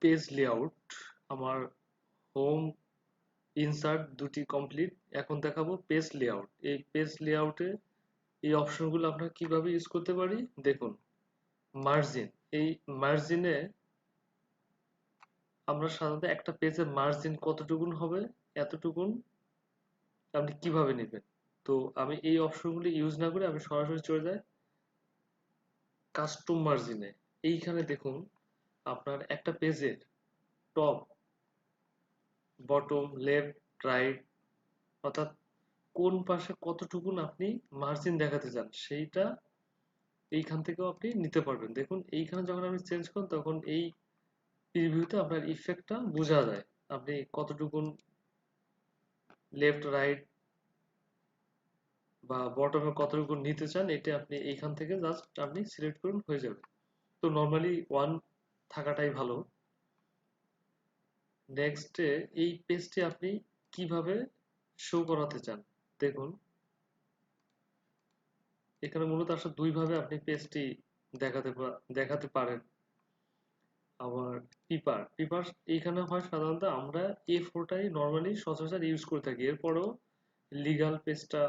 Page layout, আমার home insert দুটি complete. এখন দেখাবো পেজ লেআউট। এই পেজ লেআউটে এই অপশনগুলো আমরা কিভাবে ইউজ করতে পারি দেখুন। মার্জিন, এই মার্জিনে আমরা সাধারণত একটা পেজের মার্জিন কতটুকুন হবে এতটুকুন আপনি কিভাবে নেবেন। তো আমি এই অপশনগুলি ইউজ না করে আমি সরাসরি চলে যাই কাস্টম মার্জিনে। এইখানে দেখুন আপনার একটা পেজের টপ, বটম, লেফট, রাইট, অর্থাৎ কোন পাশে কতটুকুন আপনি মার্জিন দেখাতে চান সেইটা এইখান থেকেও আপনি নিতে পারবেন। দেখুন এইখানে যখন আপনি চেঞ্জ করেন তখন এই প্রিভিউতে আপনার ইফেক্টটা বোঝা যায় আপনি কতটুকুন লেফট, রাইট বা বটমে কতটুকু নিতে চান। এটা আপনি এইখান থেকে জাস্ট আপনি সিলেক্ট করুন, হয়ে যাবে। তো নর্মালি ওয়ান থাকাটাই ভালো। নেক্সটে এই পেজটি আপনি কিভাবে শো করাতে চান দেখুন। এখানে মূলত আসলে দুইভাবে আপনি পেজটি দেখাতে পারেন। আবার পিপার এইখানে হয় সাধারণত আমরা A4টাই নর্মালি সচরাচর ইউজ করে থাকি। এরপরেও লিগাল পেজটা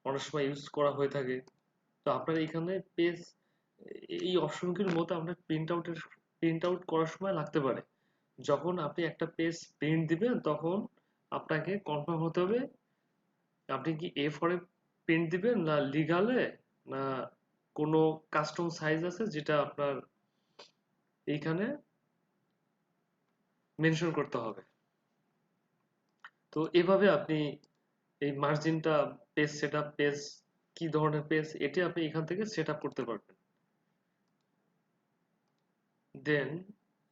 অনেক সময় ইউজ করা হয়ে থাকে। তো আপনার এখানে পেজ এই অপশনগুলোর মধ্যে আপনার প্রিন্ট আউট করার সময় লাগতে পারে। যখন আপনি একটা পেজ প্রিন্ট দিবেন তখন আপনাকে কনফার্ম হতে হবে আপনি কি A4 এ প্রিন্ট দিবেন না লিগালে, না কোনো কাস্টম সাইজ আছে যেটা আপনার এইখানে মেনশন করতে হবে। তো এভাবে আপনি এই মার্জিনটা, পেজ সেটআপ, পেজ কি ধরনের পেজ এটি আপনি এখান থেকে সেটআপ করতে পারবেন। দেন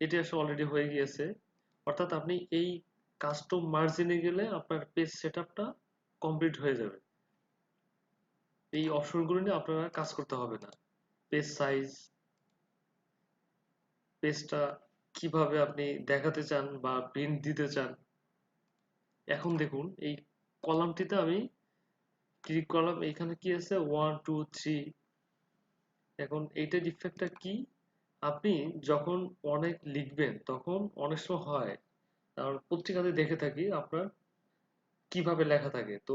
এটি আসলে অলরেডি হয়ে গিয়েছে। অর্থাৎ আপনি এই কাস্টম মার্জিনে গেলে আপনার পেজ সেটআপটা কমপ্লিট হয়ে যাবে। এই অপশনগুলো নিয়ে আপনার কাজ করতে হবে না। পেজ সাইজ, পেজটা কিভাবে আপনি দেখাতে চান বা প্রিন্ট দিতে চান। এখন দেখুন এই কলামটিতে আমি ক্লিক করলাম, এখানে কি আছে 1 2 3। এখন এইটার ইফেক্টটা কি, আপনি যখন অনেক লিখবেন তখন অনেক সময় হয়, কারণ পত্রিকাতে দেখে থাকি আপনার কিভাবে লেখা থাকে। তো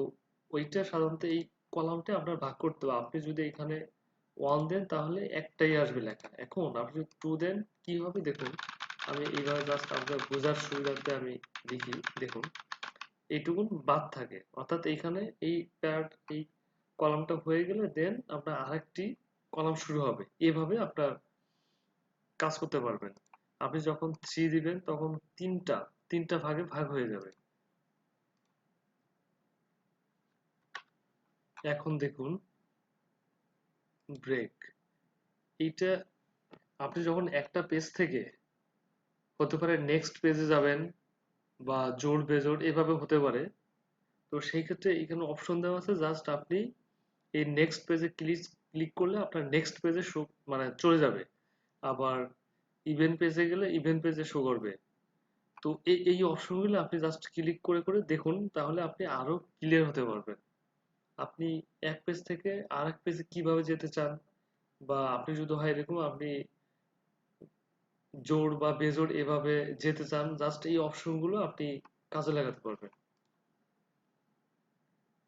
ওইটা সাধারণত এই কলামটা আপনার ভাগ করতে হবে। আপনি যদি এখানে 1 দেন তাহলে একটাই আসবে লেখা। এখন আপনি যদি 2 দেন কি হবে দেখুন। আমি এইভাবে জাস্ট আপনার বোঝার সুবিধার্থে আমি লিখি। দেখুন এইটুকুন বাদ থাকে, অর্থাৎ এইখানে এই প্যাড এই কলামটা হয়ে গেলে দেন আপনার আরেকটি কলাম শুরু হবে। এভাবে আপনার কাজ করতে পারবেন। আপনি যখন 3 দিবেন তখন তিনটা ভাগে ভাগ হয়ে যাবে। এখন দেখুন ব্রেক, এইটা আপনি যখন একটা পেজ থেকে হতে পারে নেক্সট পেজে যাবেন বা জোড় বেজোড় এভাবে হতে পারে। তো সেই ক্ষেত্রে এখানে অপশন দেওয়া আছে, জাস্ট আপনি এই নেক্সট পেজে ক্লিক করলে আপনার নেক্সট পেজে শো মানে চলে যাবে। আবার ইভেন্ট পেজে গেলে ইভেন্ট পেজে শো করবে। তো এই অপশনগুলো আপনি জাস্ট ক্লিক করে করে দেখুন, তাহলে আপনি আরো ক্লিয়ার হতে পারবেন। আপনি এক পেজ থেকে আরেক পেজে কিভাবে যেতে চান, বা আপনি যদি হয় এরকম আপনি জোড় বা বেজোড় এভাবে যেতে চান, জাস্ট এই অপশনগুলো আপনি কাজে লাগাতে পারবেন।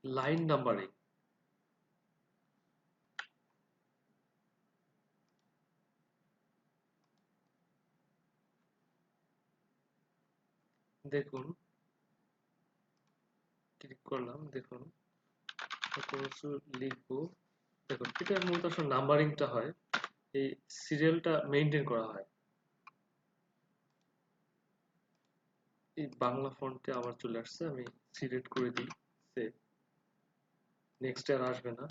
লাইন নাম্বারিং, দেখুন ক্লিক করলাম, দেখুন কোনো কিছু লিখবো। দেখুন এটা মূলত আসলে নাম্বারিংটা হয়, এই সিরিয়ালটা মেনটেন করা হয়। এই বাংলা ফন্টে আবার চলে আসছে, আমি সিলেক্ট করে দিই, সেভ। নেক্সট আর আসবে না।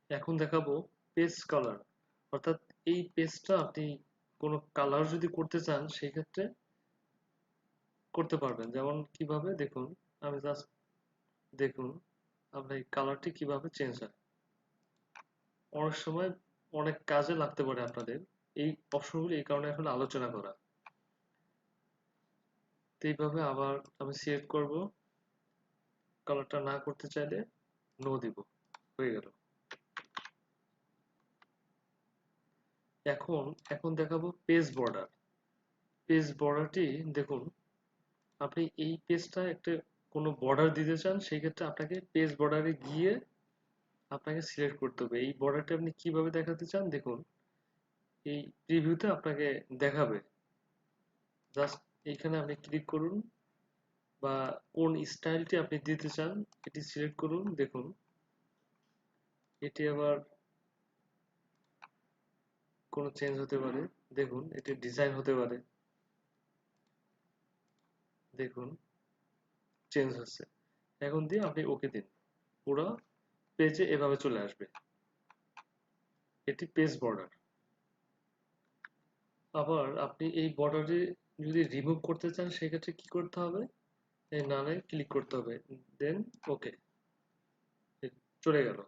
এখন দেখাবো পেজ কালার, অর্থাৎ এই পেজটা আপনি কোনো কালার যদি করতে চান সেক্ষেত্রে করতে পারবেন। যেমন কিভাবে দেখুন, আমি জাস্ট দেখুন আপনার এই কালারটি কিভাবে চেঞ্জ হয়। অনেক সময় অনেক কাজে লাগতে পারে আপনাদের এই অপশনগুলো, এই কারণে এখন আলোচনা করা। তো এইভাবে আবার আমি সিলেক্ট করব, কালারটা না করতে চাইলে নো দিব, হয়ে গেল। এখন এখন দেখাবো পেজ বর্ডার। পেজ বর্ডারটি দেখুন, আপনি এই পেজটা একটা কোনো বর্ডার দিতে চান, সেই ক্ষেত্রে আপনাকে পেজ বর্ডারে গিয়ে আপনাকে সিলেক্ট করতে হবে এই বর্ডারটা আপনি কিভাবে দেখাতে চান। দেখুন, এই প্রিভিউতে আপনাকে দেখাবে। জাস্ট এইখানে আপনি ক্লিক করুন, বা কোন স্টাইলটি আপনি দিতে চান এটি সিলেক্ট করুন। দেখুন, এটি আবার কোনো চেঞ্জ হতে পারে। দেখুন, এটি ডিজাইন হতে পারে। দেখুন, চেঞ্জ হচ্ছে। এখন দিয়ে আপনি ওকে দিন, পুরো পেজে এভাবে চলে আসবে। এটি পেজ বর্ডার। আবার আপনি এই বর্ডারে যদি রিমুভ করতে চান সেক্ষেত্রে কি করতে হবে, এই নানে ক্লিক করতে হবে, দেন ওকে, চলে গেল।